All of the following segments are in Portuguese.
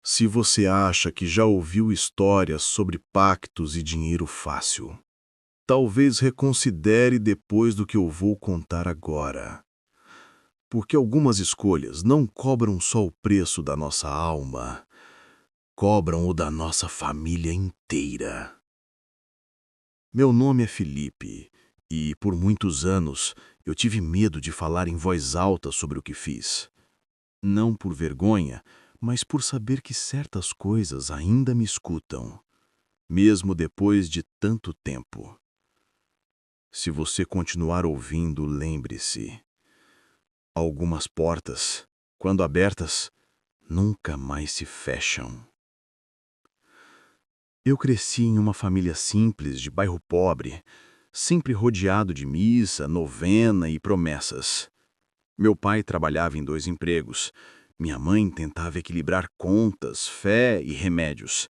Se você acha que já ouviu histórias sobre pactos e dinheiro fácil, talvez reconsidere depois do que eu vou contar agora. Porque algumas escolhas não cobram só o preço da nossa alma, cobram o da nossa família inteira. Meu nome é Felipe e, por muitos anos, eu tive medo de falar em voz alta sobre o que fiz. Não por vergonha, mas por saber que certas coisas ainda me escutam, mesmo depois de tanto tempo. Se você continuar ouvindo, lembre-se: algumas portas, quando abertas, nunca mais se fecham. Eu cresci em uma família simples de bairro pobre, sempre rodeado de missa, novena e promessas. Meu pai trabalhava em 2 empregos. Minha mãe tentava equilibrar contas, fé e remédios.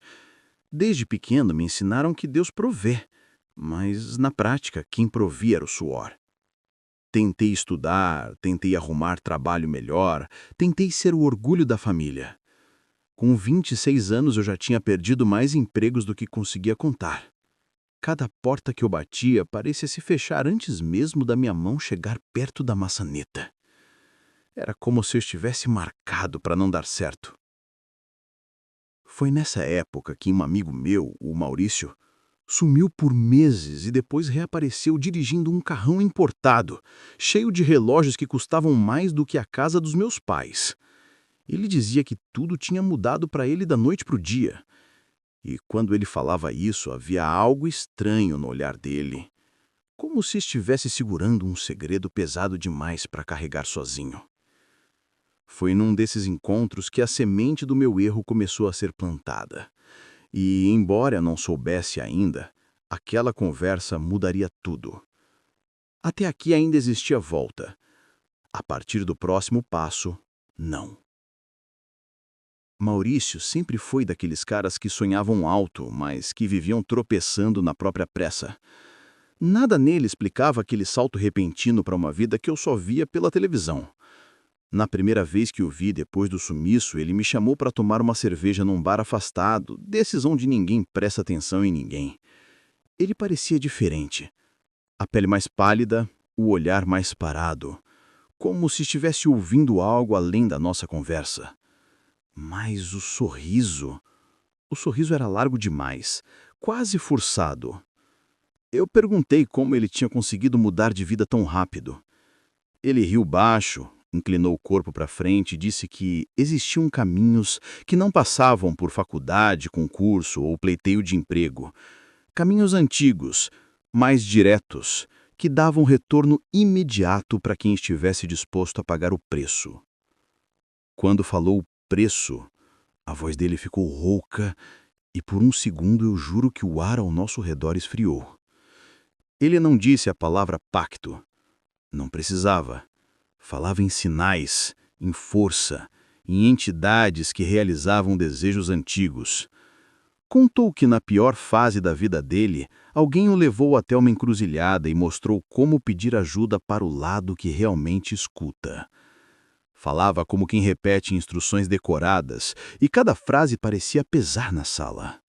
Desde pequeno me ensinaram que Deus provê, mas na prática quem provia era o suor. Tentei estudar, tentei arrumar trabalho melhor, tentei ser o orgulho da família. Com 26 anos eu já tinha perdido mais empregos do que conseguia contar. Cada porta que eu batia parecia se fechar antes mesmo da minha mão chegar perto da maçaneta. Era como se eu estivesse marcado para não dar certo. Foi nessa época que um amigo meu, o Maurício, sumiu por meses e depois reapareceu dirigindo um carrão importado, cheio de relógios que custavam mais do que a casa dos meus pais. Ele dizia que tudo tinha mudado para ele da noite para o dia. E quando ele falava isso, havia algo estranho no olhar dele, como se estivesse segurando um segredo pesado demais para carregar sozinho. Foi num desses encontros que a semente do meu erro começou a ser plantada. E, embora eu não soubesse ainda, aquela conversa mudaria tudo. Até aqui ainda existia volta. A partir do próximo passo, não. Maurício sempre foi daqueles caras que sonhavam alto, mas que viviam tropeçando na própria pressa. Nada nele explicava aquele salto repentino para uma vida que eu só via pela televisão. Na primeira vez que o vi depois do sumiço, ele me chamou para tomar uma cerveja num bar afastado, desses onde ninguém presta atenção em ninguém. Ele parecia diferente. A pele mais pálida, o olhar mais parado, como se estivesse ouvindo algo além da nossa conversa. Mas o sorriso... O sorriso era largo demais, quase forçado. Eu perguntei como ele tinha conseguido mudar de vida tão rápido. Ele riu baixo, inclinou o corpo para frente e disse que existiam caminhos que não passavam por faculdade, concurso ou pleiteio de emprego. Caminhos antigos, mais diretos, que davam retorno imediato para quem estivesse disposto a pagar o preço. Quando falou preço, a voz dele ficou rouca e por um segundo eu juro que o ar ao nosso redor esfriou. Ele não disse a palavra pacto. Não precisava. Falava em sinais, em força, em entidades que realizavam desejos antigos. Contou que na pior fase da vida dele, alguém o levou até uma encruzilhada e mostrou como pedir ajuda para o lado que realmente escuta. Falava como quem repete instruções decoradas, e cada frase parecia pesar na sala.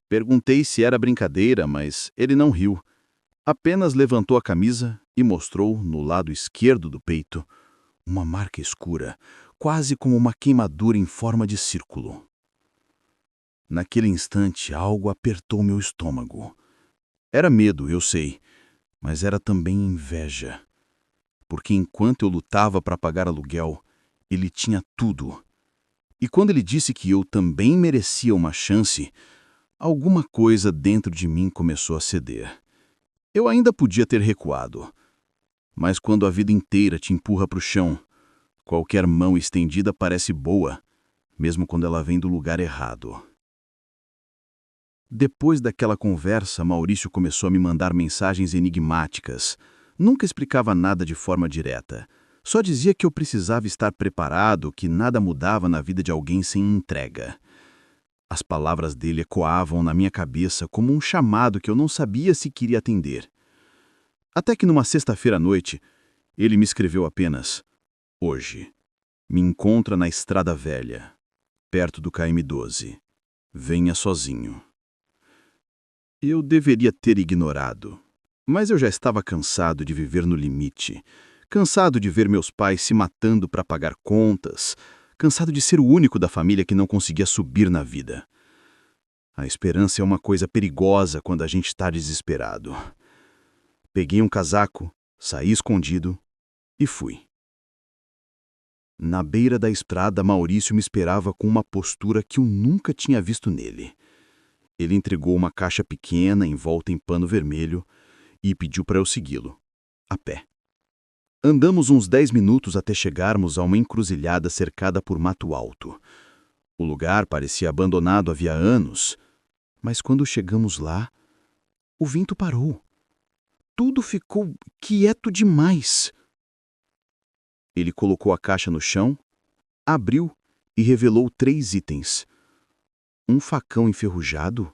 Perguntei se era brincadeira, mas ele não riu. Apenas levantou a camisa e mostrou, no lado esquerdo do peito, uma marca escura, quase como uma queimadura em forma de círculo. Naquele instante, algo apertou meu estômago. Era medo, eu sei, mas era também inveja. Porque enquanto eu lutava para pagar aluguel, ele tinha tudo. E quando ele disse que eu também merecia uma chance, alguma coisa dentro de mim começou a ceder. Eu ainda podia ter recuado. Mas quando a vida inteira te empurra para o chão, qualquer mão estendida parece boa, mesmo quando ela vem do lugar errado. Depois daquela conversa, Maurício começou a me mandar mensagens enigmáticas. Nunca explicava nada de forma direta. Só dizia que eu precisava estar preparado, que nada mudava na vida de alguém sem entrega. As palavras dele ecoavam na minha cabeça como um chamado que eu não sabia se queria atender. Até que numa sexta-feira à noite, ele me escreveu apenas: "Hoje. Me encontra na Estrada Velha. perto do KM12. Venha sozinho. Eu deveria ter ignorado, mas eu já estava cansado de viver no limite, cansado de ver meus pais se matando para pagar contas, cansado de ser o único da família que não conseguia subir na vida. A esperança é uma coisa perigosa quando a gente está desesperado. Peguei um casaco, saí escondido e fui. Na beira da estrada, Maurício me esperava com uma postura que eu nunca tinha visto nele. Ele entregou uma caixa pequena envolta em pano vermelho e pediu para eu segui-lo, a pé. Andamos uns 10 minutos até chegarmos a uma encruzilhada cercada por mato alto. O lugar parecia abandonado havia anos, mas quando chegamos lá, o vento parou. Tudo ficou quieto demais. Ele colocou a caixa no chão, abriu e revelou 3 itens. Um facão enferrujado,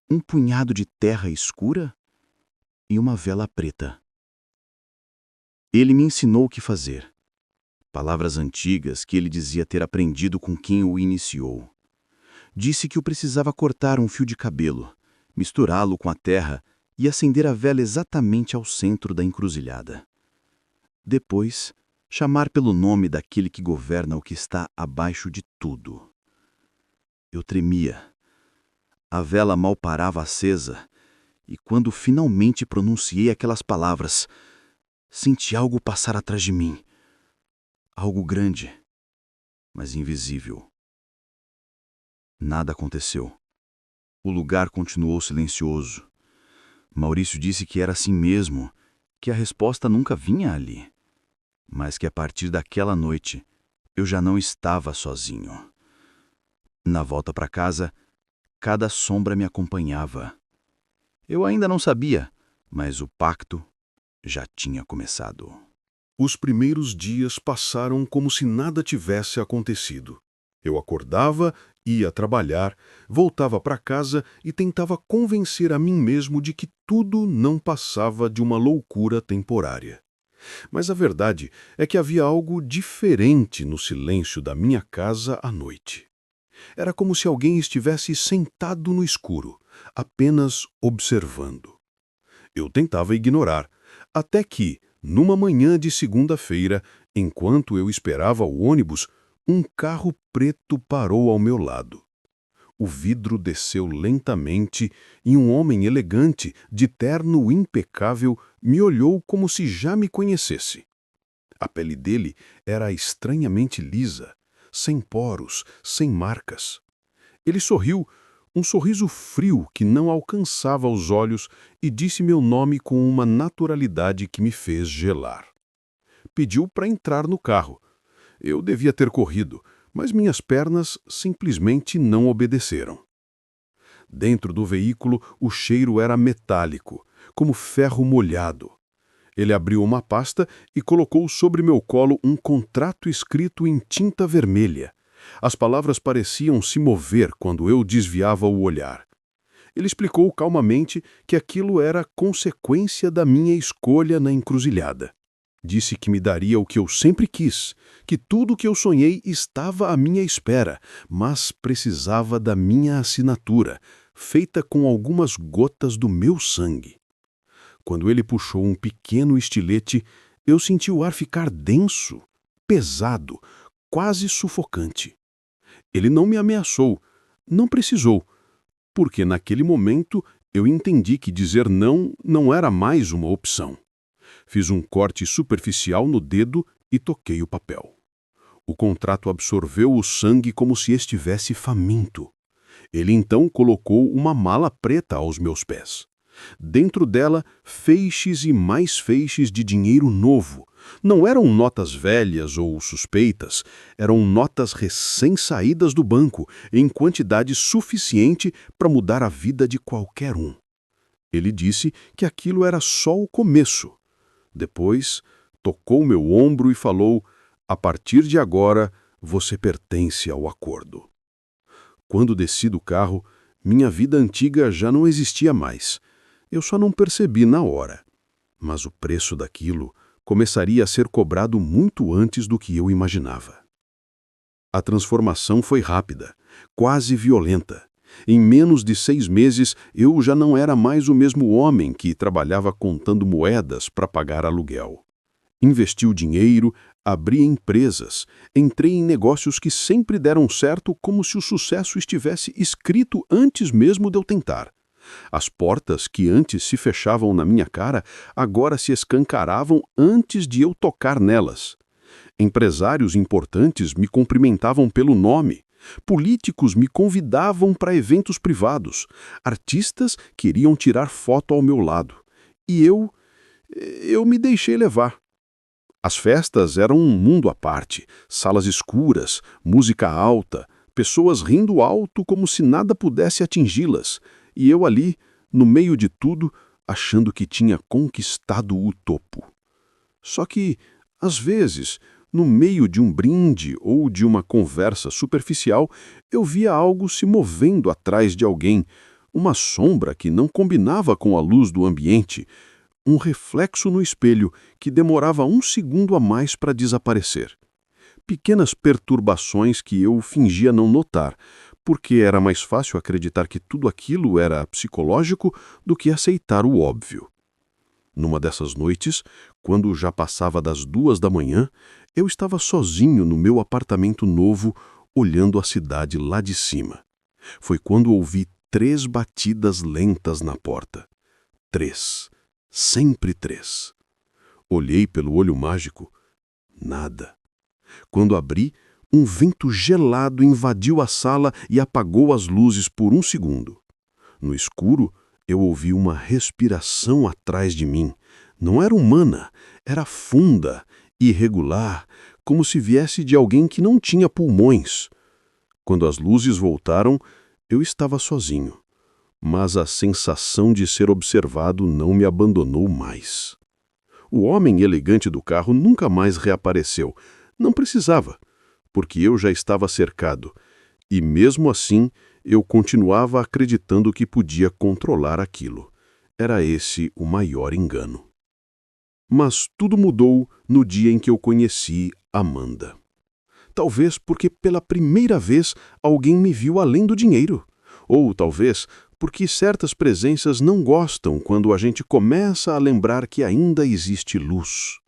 um punhado de terra escura e uma vela preta. Ele me ensinou o que fazer. Palavras antigas que ele dizia ter aprendido com quem o iniciou. Disse que eu precisava cortar um fio de cabelo, misturá-lo com a terra e acender a vela exatamente ao centro da encruzilhada. Depois, chamar pelo nome daquele que governa o que está abaixo de tudo. Eu tremia. A vela mal parava acesa, e quando finalmente pronunciei aquelas palavras, senti algo passar atrás de mim. Algo grande, mas invisível. Nada aconteceu. O lugar continuou silencioso. Maurício disse que era assim mesmo, que a resposta nunca vinha ali. Mas que a partir daquela noite, eu já não estava sozinho. Na volta para casa, cada sombra me acompanhava. Eu ainda não sabia, mas o pacto já tinha começado. Os primeiros dias passaram como se nada tivesse acontecido. Eu acordava, ia trabalhar, voltava para casa e tentava convencer a mim mesmo de que tudo não passava de uma loucura temporária. Mas a verdade é que havia algo diferente no silêncio da minha casa à noite. Era como se alguém estivesse sentado no escuro, apenas observando. Eu tentava ignorar, até que, numa manhã de segunda-feira, enquanto eu esperava o ônibus, um carro preto parou ao meu lado. O vidro desceu lentamente e um homem elegante, de terno impecável, me olhou como se já me conhecesse. A pele dele era estranhamente lisa, sem poros, sem marcas. Ele sorriu, um sorriso frio que não alcançava os olhos, e disse meu nome com uma naturalidade que me fez gelar. Pediu para entrar no carro. Eu devia ter corrido, mas minhas pernas simplesmente não obedeceram. Dentro do veículo, o cheiro era metálico, como ferro molhado. Ele abriu uma pasta e colocou sobre meu colo um contrato escrito em tinta vermelha. As palavras pareciam se mover quando eu desviava o olhar. Ele explicou calmamente que aquilo era consequência da minha escolha na encruzilhada. Disse que me daria o que eu sempre quis, que tudo o que eu sonhei estava à minha espera, mas precisava da minha assinatura, feita com algumas gotas do meu sangue. Quando ele puxou um pequeno estilete, eu senti o ar ficar denso, pesado, quase sufocante. Ele não me ameaçou, não precisou, porque naquele momento eu entendi que dizer não era mais uma opção. Fiz um corte superficial no dedo e toquei o papel. O contrato absorveu o sangue como se estivesse faminto. Ele então colocou uma mala preta aos meus pés. Dentro dela, feixes e mais feixes de dinheiro novo. Não eram notas velhas ou suspeitas, eram notas recém-saídas do banco, em quantidade suficiente para mudar a vida de qualquer um. Ele disse que aquilo era só o começo. Depois, tocou meu ombro e falou: "A partir de agora, você pertence ao acordo." Quando desci do carro, minha vida antiga já não existia mais. Eu só não percebi na hora. Mas o preço daquilo começaria a ser cobrado muito antes do que eu imaginava. A transformação foi rápida, quase violenta. Em menos de 6 meses, eu já não era mais o mesmo homem que trabalhava contando moedas para pagar aluguel. Investi o dinheiro, abri empresas, entrei em negócios que sempre deram certo como se o sucesso estivesse escrito antes mesmo de eu tentar. As portas que antes se fechavam na minha cara, agora se escancaravam antes de eu tocar nelas. Empresários importantes me cumprimentavam pelo nome. Políticos me convidavam para eventos privados. Artistas queriam tirar foto ao meu lado. E eu me deixei levar. As festas eram um mundo à parte, salas escuras, música alta, pessoas rindo alto como se nada pudesse atingi-las, e eu ali, no meio de tudo, achando que tinha conquistado o topo. Só que, às vezes, no meio de um brinde ou de uma conversa superficial, eu via algo se movendo atrás de alguém, uma sombra que não combinava com a luz do ambiente, um reflexo no espelho que demorava 1 segundo a mais para desaparecer. Pequenas perturbações que eu fingia não notar, porque era mais fácil acreditar que tudo aquilo era psicológico do que aceitar o óbvio. Numa dessas noites, quando já passava das 2 da manhã, eu estava sozinho no meu apartamento novo, olhando a cidade lá de cima. Foi quando ouvi 3 batidas lentas na porta. 3. Sempre 3. Olhei pelo olho mágico. Nada. Quando abri, um vento gelado invadiu a sala e apagou as luzes por 1 segundo. No escuro, eu ouvi uma respiração atrás de mim. Não era humana, era funda, irregular, como se viesse de alguém que não tinha pulmões. Quando as luzes voltaram, eu estava sozinho. Mas a sensação de ser observado não me abandonou mais. O homem elegante do carro nunca mais reapareceu. Não precisava, porque eu já estava cercado. E mesmo assim, eu continuava acreditando que podia controlar aquilo. Era esse o maior engano. Mas tudo mudou no dia em que eu conheci Amanda. Talvez porque pela primeira vez alguém me viu além do dinheiro. Ou talvez porque certas presenças não gostam quando a gente começa a lembrar que ainda existe luz.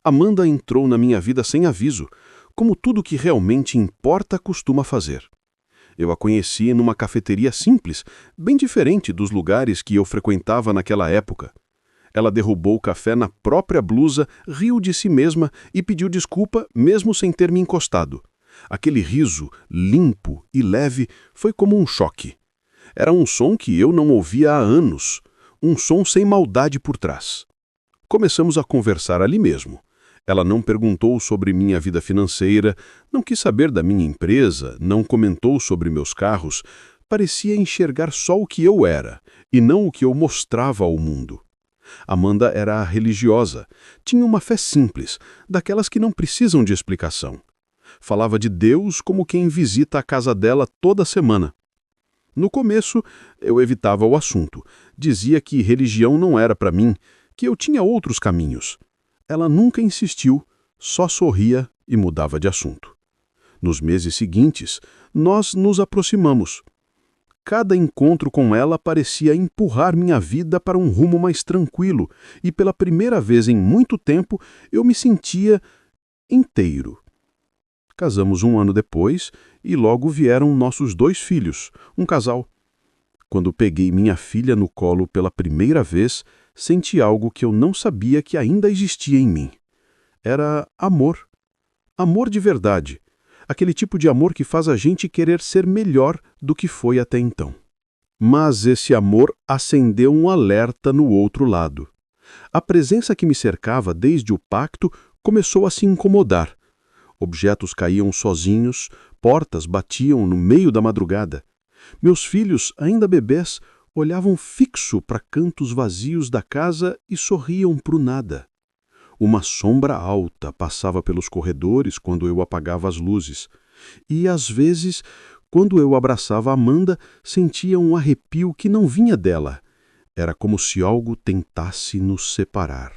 Amanda entrou na minha vida sem aviso, como tudo que realmente importa costuma fazer. Eu a conheci numa cafeteria simples, bem diferente dos lugares que eu frequentava naquela época. Ela derrubou o café na própria blusa, riu de si mesma e pediu desculpa mesmo sem ter me encostado. Aquele riso, limpo e leve, foi como um choque. Era um som que eu não ouvia há anos, um som sem maldade por trás. Começamos a conversar ali mesmo. Ela não perguntou sobre minha vida financeira, não quis saber da minha empresa, não comentou sobre meus carros. Parecia enxergar só o que eu era, e não o que eu mostrava ao mundo. Amanda era religiosa, tinha uma fé simples, daquelas que não precisam de explicação. Falava de Deus como quem visita a casa dela toda semana. No começo, eu evitava o assunto. Dizia que religião não era para mim, que eu tinha outros caminhos. Ela nunca insistiu, só sorria e mudava de assunto. Nos meses seguintes, nós nos aproximamos. Cada encontro com ela parecia empurrar minha vida para um rumo mais tranquilo, e pela primeira vez em muito tempo eu me sentia inteiro. Casamos 1 ano depois e logo vieram nossos 2 filhos, um casal. Quando peguei minha filha no colo pela primeira vez, senti algo que eu não sabia que ainda existia em mim. Era amor. Amor de verdade. Aquele tipo de amor que faz a gente querer ser melhor do que foi até então. Mas esse amor acendeu um alerta no outro lado. A presença que me cercava desde o pacto começou a se incomodar. Objetos caíam sozinhos, portas batiam no meio da madrugada. Meus filhos, ainda bebês, olhavam fixo para cantos vazios da casa e sorriam para o nada. Uma sombra alta passava pelos corredores quando eu apagava as luzes. E, às vezes, quando eu abraçava Amanda, sentia um arrepio que não vinha dela. Era como se algo tentasse nos separar.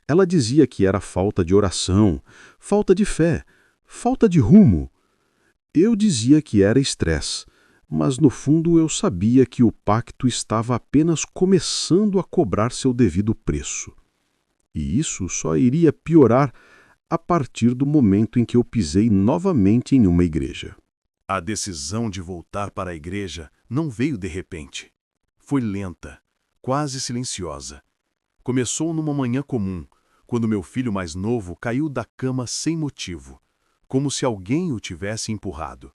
Ela dizia que era falta de oração, falta de fé, falta de rumo. Eu dizia que era estresse, mas no fundo eu sabia que o pacto estava apenas começando a cobrar seu devido preço. E isso só iria piorar a partir do momento em que eu pisei novamente em uma igreja. A decisão de voltar para a igreja não veio de repente. Foi lenta, quase silenciosa. Começou numa manhã comum, quando meu filho mais novo caiu da cama sem motivo, como se alguém o tivesse empurrado.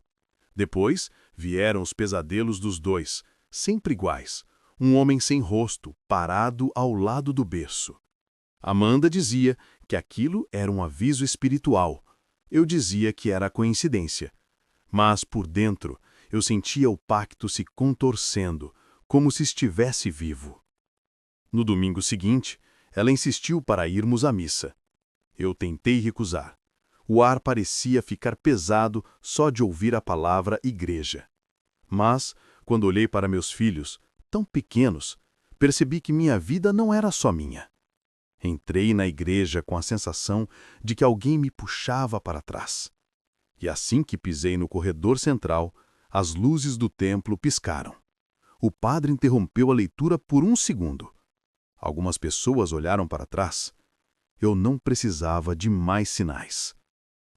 Depois vieram os pesadelos dos dois, sempre iguais. Um homem sem rosto, parado ao lado do berço. Amanda dizia que aquilo era um aviso espiritual. Eu dizia que era coincidência. Mas, por dentro, eu sentia o pacto se contorcendo, como se estivesse vivo. No domingo seguinte, ela insistiu para irmos à missa. Eu tentei recusar. O ar parecia ficar pesado só de ouvir a palavra igreja. Mas, quando olhei para meus filhos, tão pequenos, percebi que minha vida não era só minha. Entrei na igreja com a sensação de que alguém me puxava para trás. E assim que pisei no corredor central, as luzes do templo piscaram. O padre interrompeu a leitura por um segundo. Algumas pessoas olharam para trás. Eu não precisava de mais sinais.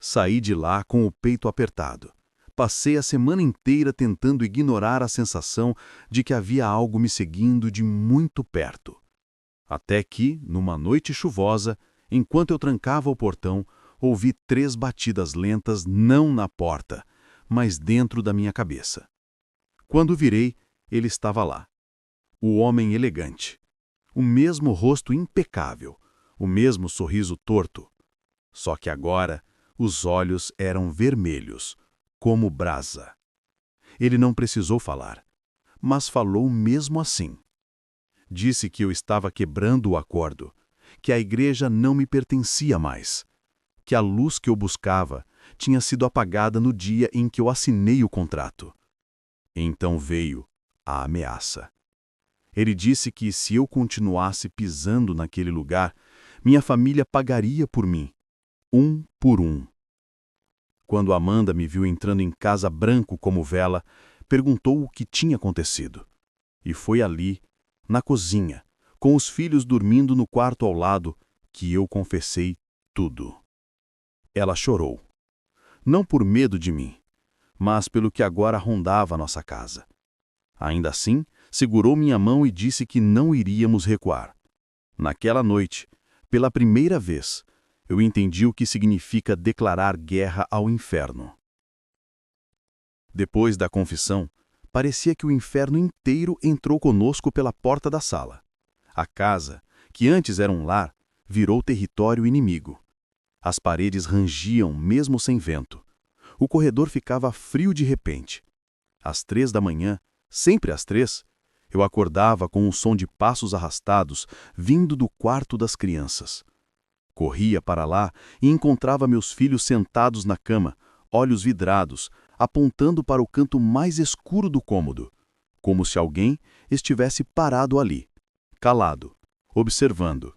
Saí de lá com o peito apertado. Passei a semana inteira tentando ignorar a sensação de que havia algo me seguindo de muito perto. Até que, numa noite chuvosa, enquanto eu trancava o portão, ouvi 3 batidas lentas não na porta, mas dentro da minha cabeça. Quando virei, ele estava lá. O homem elegante. O mesmo rosto impecável, o mesmo sorriso torto. Só que agora, os olhos eram vermelhos, como brasa. Ele não precisou falar, mas falou mesmo assim. Disse que eu estava quebrando o acordo, que a igreja não me pertencia mais, que a luz que eu buscava tinha sido apagada no dia em que eu assinei o contrato. Então veio a ameaça. Ele disse que se eu continuasse pisando naquele lugar, minha família pagaria por mim, um por um. Quando Amanda me viu entrando em casa branco como vela, perguntou o que tinha acontecido. E foi ali, na cozinha, com os filhos dormindo no quarto ao lado, que eu confessei tudo. Ela chorou. Não por medo de mim, mas pelo que agora rondava nossa casa. Ainda assim, segurou minha mão e disse que não iríamos recuar. Naquela noite, pela primeira vez, eu entendi o que significa declarar guerra ao inferno. Depois da confissão, parecia que o inferno inteiro entrou conosco pela porta da sala. A casa, que antes era um lar, virou território inimigo. As paredes rangiam mesmo sem vento. O corredor ficava frio de repente. Às 3 da manhã, sempre às 3, eu acordava com um som de passos arrastados vindo do quarto das crianças. Corria para lá e encontrava meus filhos sentados na cama, olhos vidrados, apontando para o canto mais escuro do cômodo, como se alguém estivesse parado ali, calado, observando.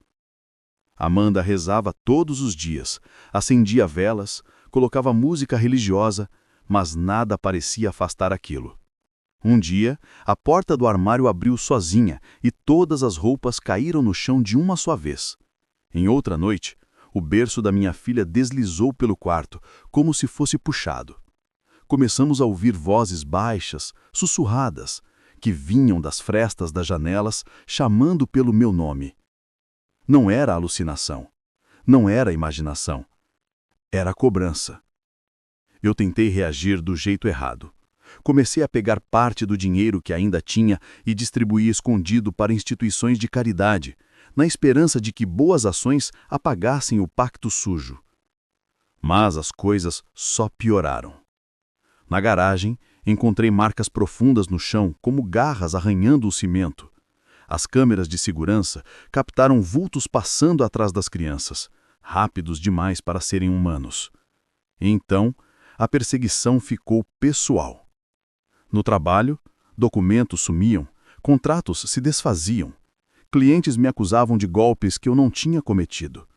Amanda rezava todos os dias, acendia velas, colocava música religiosa, mas nada parecia afastar aquilo. Um dia, a porta do armário abriu sozinha e todas as roupas caíram no chão de uma só vez. Em outra noite, o berço da minha filha deslizou pelo quarto, como se fosse puxado. Começamos a ouvir vozes baixas, sussurradas, que vinham das frestas das janelas, chamando pelo meu nome. Não era alucinação. Não era imaginação. Era cobrança. Eu tentei reagir do jeito errado. Comecei a pegar parte do dinheiro que ainda tinha e distribuir escondido para instituições de caridade, na esperança de que boas ações apagassem o pacto sujo. Mas as coisas só pioraram. Na garagem, encontrei marcas profundas no chão, como garras arranhando o cimento. As câmeras de segurança captaram vultos passando atrás das crianças, rápidos demais para serem humanos. Então, a perseguição ficou pessoal. No trabalho, documentos sumiam, contratos se desfaziam. Clientes me acusavam de golpes que eu não tinha cometido.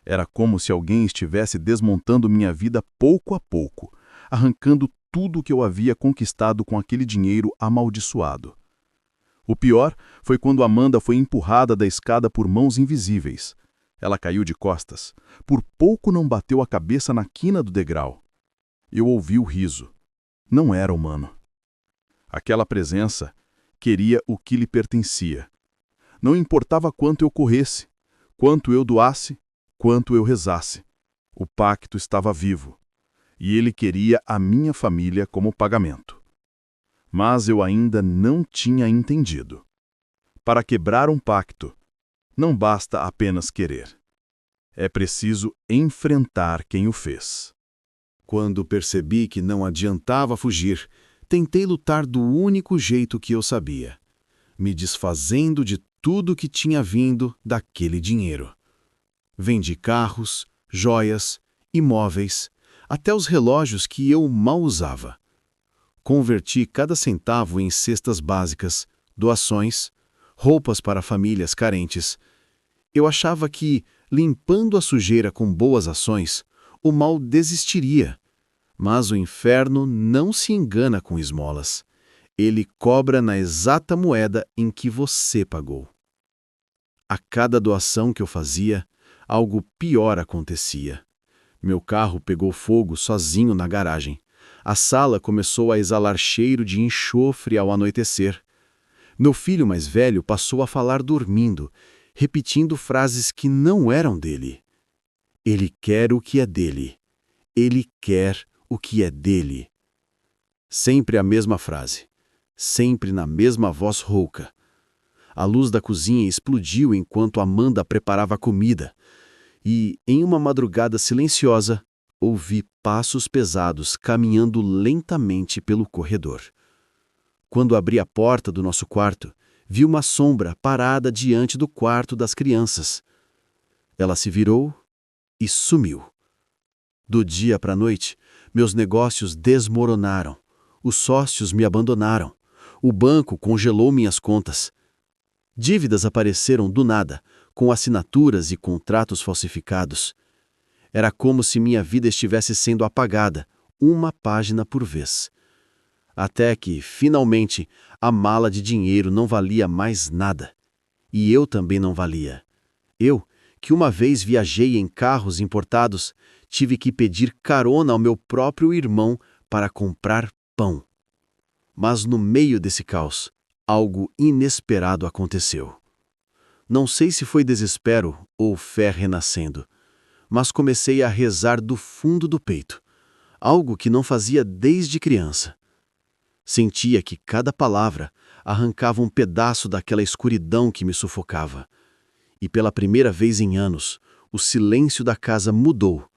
Era como se alguém estivesse desmontando minha vida pouco a pouco, arrancando tudo o que eu havia conquistado com aquele dinheiro amaldiçoado. O pior foi quando Amanda foi empurrada da escada por mãos invisíveis. Ela caiu de costas. Por pouco não bateu a cabeça na quina do degrau. Eu ouvi o riso. Não era humano. Aquela presença queria o que lhe pertencia. Não importava quanto eu corresse, quanto eu doasse, quanto eu rezasse. O pacto estava vivo. E ele queria a minha família como pagamento. Mas eu ainda não tinha entendido. Para quebrar um pacto, não basta apenas querer. É preciso enfrentar quem o fez. Quando percebi que não adiantava fugir, tentei lutar do único jeito que eu sabia, me desfazendo de tudo que tinha vindo daquele dinheiro. Vendi carros, joias, imóveis, até os relógios que eu mal usava. Converti cada centavo em cestas básicas, doações, roupas para famílias carentes. Eu achava que, limpando a sujeira com boas ações, o mal desistiria. Mas o inferno não se engana com esmolas. Ele cobra na exata moeda em que você pagou. A cada doação que eu fazia, algo pior acontecia. Meu carro pegou fogo sozinho na garagem. A sala começou a exalar cheiro de enxofre ao anoitecer. Meu filho mais velho passou a falar dormindo, repetindo frases que não eram dele. Ele quer o que é dele. Ele quer o que é dele. Sempre a mesma frase. Sempre na mesma voz rouca. A luz da cozinha explodiu enquanto Amanda preparava a comida. E, em uma madrugada silenciosa, ouvi passos pesados caminhando lentamente pelo corredor. Quando abri a porta do nosso quarto, vi uma sombra parada diante do quarto das crianças. Ela se virou e sumiu. Do dia para a noite, meus negócios desmoronaram. Os sócios me abandonaram. O banco congelou minhas contas. Dívidas apareceram do nada, com assinaturas e contratos falsificados. Era como se minha vida estivesse sendo apagada, uma página por vez. Até que, finalmente, a mala de dinheiro não valia mais nada. E eu também não valia. Eu, que uma vez viajei em carros importados, tive que pedir carona ao meu próprio irmão para comprar pão. Mas no meio desse caos, algo inesperado aconteceu. Não sei se foi desespero ou fé renascendo, mas comecei a rezar do fundo do peito, algo que não fazia desde criança. Sentia que cada palavra arrancava um pedaço daquela escuridão que me sufocava. E pela primeira vez em anos, o silêncio da casa mudou.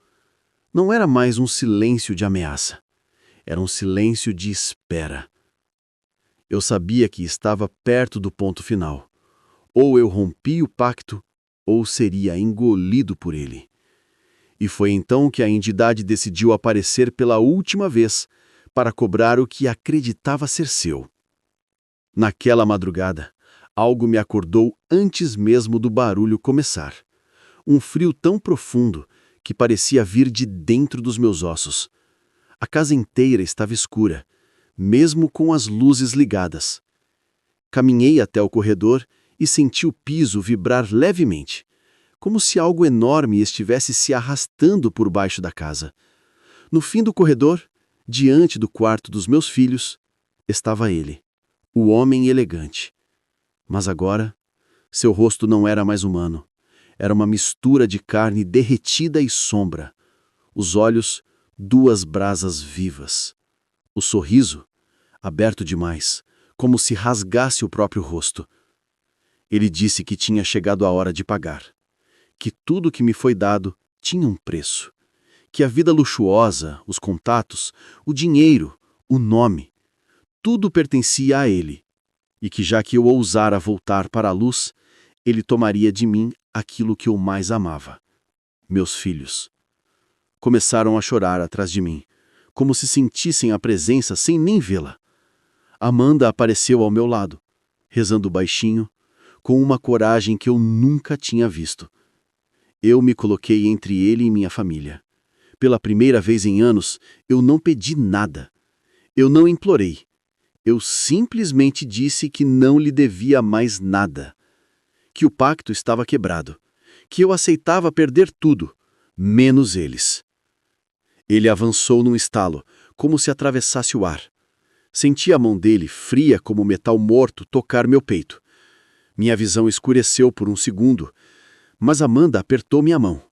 Não era mais um silêncio de ameaça. Era um silêncio de espera. Eu sabia que estava perto do ponto final. Ou eu rompia o pacto, ou seria engolido por ele. E foi então que a entidade decidiu aparecer pela última vez para cobrar o que acreditava ser seu. Naquela madrugada, algo me acordou antes mesmo do barulho começar. Um frio tão profundo que parecia vir de dentro dos meus ossos. A casa inteira estava escura, mesmo com as luzes ligadas. Caminhei até o corredor e senti o piso vibrar levemente, como se algo enorme estivesse se arrastando por baixo da casa. No fim do corredor, diante do quarto dos meus filhos, estava ele, o homem elegante. Mas agora, seu rosto não era mais humano. Era uma mistura de carne derretida e sombra. Os olhos, duas brasas vivas. O sorriso, aberto demais, como se rasgasse o próprio rosto. Ele disse que tinha chegado a hora de pagar. Que tudo que me foi dado tinha um preço. Que a vida luxuosa, os contatos, o dinheiro, o nome, tudo pertencia a ele. E que já que eu ousara voltar para a luz, ele tomaria de mim aquilo que eu mais amava. Meus filhos. Começaram a chorar atrás de mim, como se sentissem a presença sem nem vê-la. Amanda apareceu ao meu lado, rezando baixinho, com uma coragem que eu nunca tinha visto. Eu me coloquei entre ele e minha família. Pela primeira vez em anos, eu não pedi nada. Eu não implorei. Eu simplesmente disse que não lhe devia mais nada. Que o pacto estava quebrado. Que eu aceitava perder tudo, menos eles. Ele avançou num estalo, como se atravessasse o ar. Senti a mão dele, fria como metal morto, tocar meu peito. Minha visão escureceu por um segundo, mas Amanda apertou minha mão.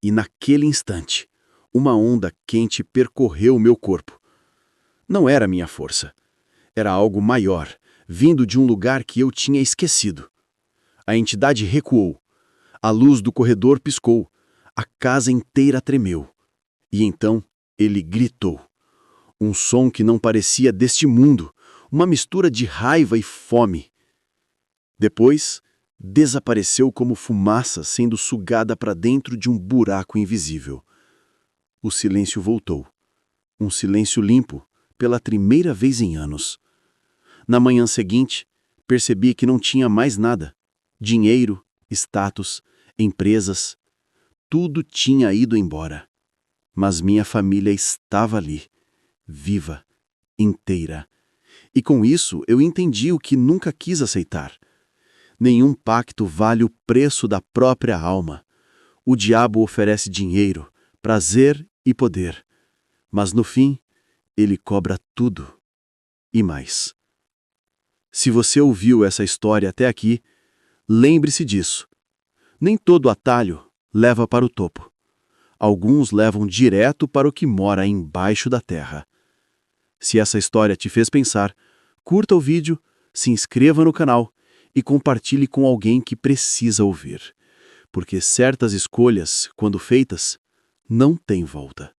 E naquele instante, uma onda quente percorreu meu corpo. Não era minha força. Era algo maior, vindo de um lugar que eu tinha esquecido. A entidade recuou. A luz do corredor piscou. A casa inteira tremeu. E então ele gritou. Um som que não parecia deste mundo, uma mistura de raiva e fome. Depois, desapareceu como fumaça sendo sugada para dentro de um buraco invisível. O silêncio voltou. Um silêncio limpo, pela primeira vez em anos. Na manhã seguinte, percebi que não tinha mais nada. Dinheiro, status, empresas, tudo tinha ido embora. Mas minha família estava ali, viva, inteira. E com isso eu entendi o que nunca quis aceitar. Nenhum pacto vale o preço da própria alma. O diabo oferece dinheiro, prazer e poder. Mas no fim, ele cobra tudo. E mais. Se você ouviu essa história até aqui, lembre-se disso. Nem todo atalho leva para o topo. Alguns levam direto para o que mora embaixo da terra. Se essa história te fez pensar, curta o vídeo, se inscreva no canal e compartilhe com alguém que precisa ouvir. Porque certas escolhas, quando feitas, não têm volta.